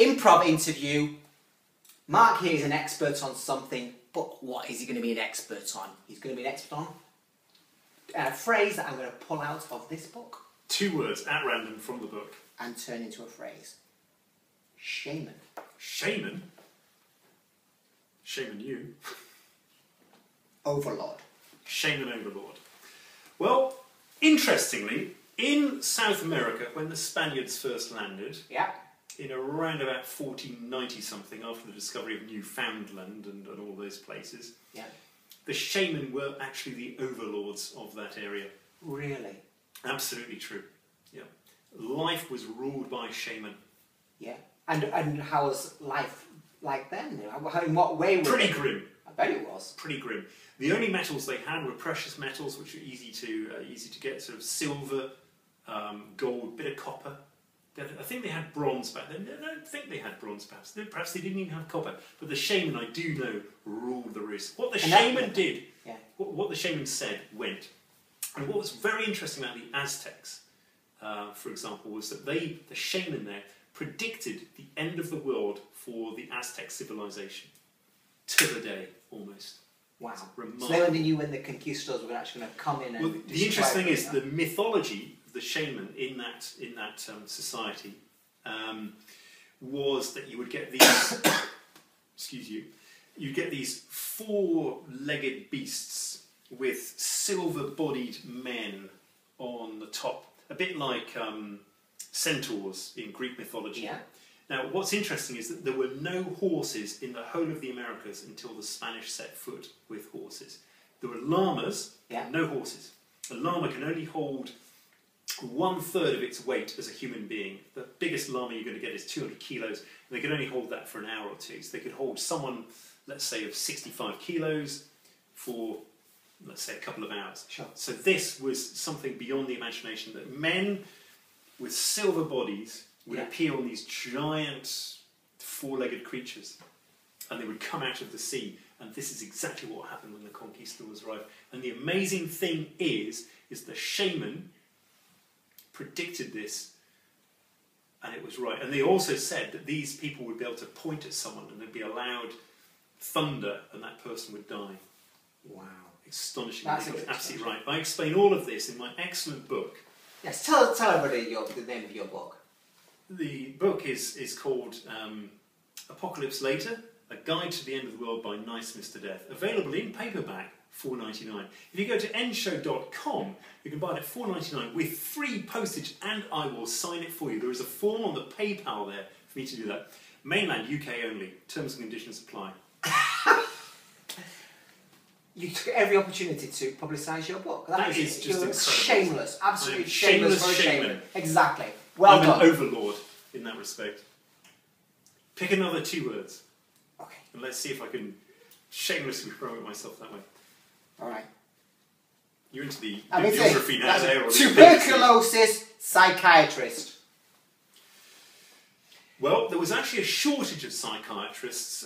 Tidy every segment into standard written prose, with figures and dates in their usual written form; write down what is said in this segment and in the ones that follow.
Improv interview. Mark here is an expert on something, but what is he going to be an expert on? He's going to be an expert on a phrase that I'm going to pull out of this book. 2 words at random from the book. And turn into a phrase. Shaman. Shaman? Shaman you? Overlord. Shaman overlord. Well, interestingly, in South America, when the Spaniards first landed, Yeah. in around about 1490 something, after the discovery of Newfoundland and all those places, Yeah. the shaman were actually the overlords of that area. Really? Absolutely true. Yeah. Life was ruled by shaman. Yeah. And how was life like then? In what way was Pretty it? grim. I bet it was. Pretty grim. The only metals they had were precious metals, which were easy to get. Sort of silver, gold, bit of copper. I think they had bronze back then. I don't think they had bronze, perhaps. Perhaps they didn't even have copper. But the shaman, I do know, ruled the roost. What the shaman did, yeah. what the shaman said, went. And what was very interesting about the Aztecs, for example, was that the shaman there, predicted the end of the world for the Aztec civilization. To the day, almost. Wow. Remarkable. So they already knew when the conquistadors were actually going to come in and... Well, the interesting thing is the mythology of the shaman in that society was that you would get these excuse you, you get these 4-legged beasts with silver-bodied men on the top, a bit like centaurs in Greek mythology. Yeah. Now, what's interesting is that there were no horses in the whole of the Americas until the Spanish set foot with horses. There were llamas, yeah. No horses. A llama can only hold 1/3 of its weight as a human being. The biggest llama you're going to get is 200 kilos, and they can only hold that for an hour or two. So they could hold someone, let's say, of 65 kilos for, let's say, a couple of hours. Sure. So this was something beyond the imagination, that men with silver bodies would appear on these giant 4-legged creatures, and they would come out of the sea, and this is exactly what happened when the conquistadors arrived. And the amazing thing is the shaman predicted this, and it was right. And they also said that these people would be able to point at someone and they'd be allowed thunder, and that person would die. Wow. Astonishing. That's absolutely right. I explain all of this in my excellent book. Yes, tell everybody the name of your book. The book is called Apocalypse Later, A Guide to the End of the World by Nice Mr. Death. Available in paperback, $4.99. If you go to enshow.com, you can buy it at $4.99 with free postage, and I will sign it for you. There is a form on the PayPal there for me to do that. Mainland, UK only. Terms and conditions apply. You took every opportunity to publicise your book. That is just incredible. Shameless, absolutely shameless for a shaman. shaman. Exactly. Well I'm done. an overlord in that respect. Pick another 2 words. Okay. And let's see if I can shamelessly promote myself that way. All right. You're into the I mean, geography now there. Or the tuberculosis psychiatrist. Well, there was actually a shortage of psychiatrists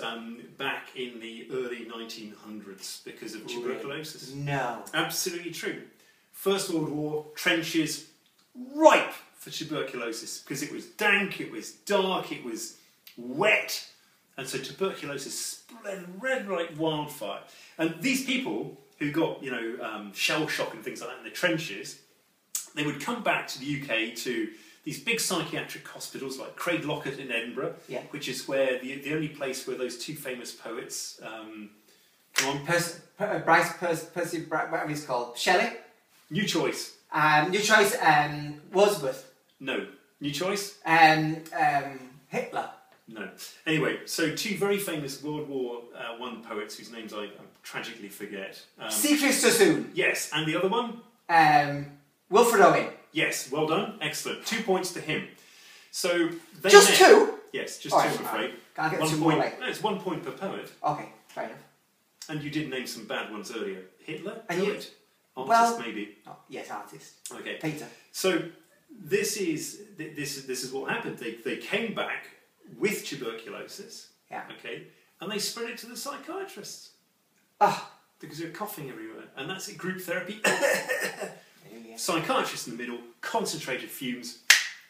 back in the early 1900s because of tuberculosis. No. Absolutely true. First World War, trenches, ripe for tuberculosis because it was dank, it was dark, it was wet, and so tuberculosis spread like wildfire. And these people who got, shell shock and things like that in the trenches, they would come back to the UK to these big psychiatric hospitals like Craig Lockett in Edinburgh, which is where the only place where those 2 famous poets, Percy, whatever he's called, Shelley? New Choice. New Choice, Wordsworth. No. New Choice? Hitler. No. Anyway, so 2 very famous World War I poets whose names I tragically forget. Siegfried Sassoon. Yes, and the other one? Wilfred Owen. Yes, well done, excellent. 2 points to him. So they just met. 2? Yes, just 2, I'm afraid. Right. Can't get 1 2 point. more late. No, it's 1 point per poet. Okay, fair enough. And you did name some bad ones earlier. Hitler? And poet? Artist, maybe. Oh, yes, artist. Okay. Peter. So this is what happened. They came back with tuberculosis. Yeah. Okay. And they spread it to the psychiatrists. Ah. Because they're coughing everywhere. And that's it, group therapy. Psychiatrists in the middle, concentrated fumes,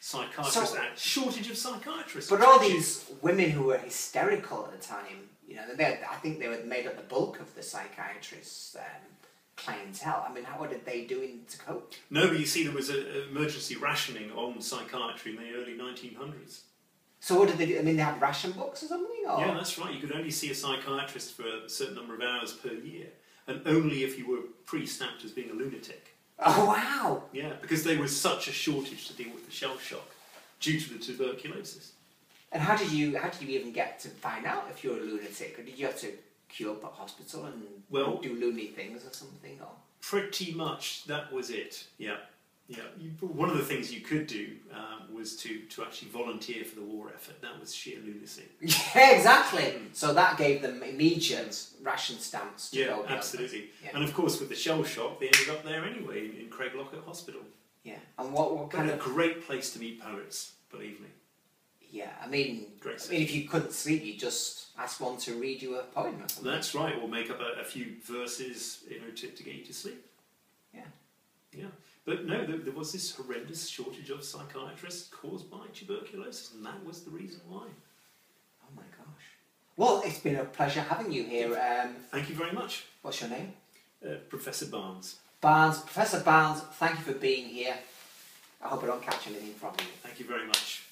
psychiatrists, So- shortage of psychiatrists. But all Tragic. these women who were hysterical at the time, you know, I think they were made up the bulk of the psychiatrists' clientele. I mean, what did they do to cope? No, but you see, there was an emergency rationing on psychiatry in the early 1900s. So what did they do? I mean, they had ration books or something? Or? Yeah, that's right. You could only see a psychiatrist for a certain number of hours per year, and only if you were pre-stamped as being a lunatic. Oh, wow! Yeah, because there was such a shortage to deal with the shell shock due to the tuberculosis. And how did you even get to find out if you're a lunatic? Or did you have to queue up at hospital and do loony things or something? Or? Pretty much, that was it. Yeah, yeah. One of the things you could do was to actually volunteer for the war effort. That was sheer lunacy. Yeah, exactly. So that gave them immediate ration stamps to go. Absolutely. Yeah. And of course, with the shell shock, they ended up there anyway in Craiglockett Hospital. Yeah. And what kind a of great place to meet poets, believe me. Yeah, I mean, if you couldn't sleep, you just ask one to read you a poem or something. That's right, or make up a few verses, you know, to get you to sleep. Yeah. Yeah. But no, there was this horrendous shortage of psychiatrists caused by tuberculosis, and that was the reason why. Oh my gosh. Well, it's been a pleasure having you here. Thank you very much. What's your name? Professor Barnes. Barnes. Professor Barnes, thank you for being here. I hope I don't catch anything from you. Thank you very much.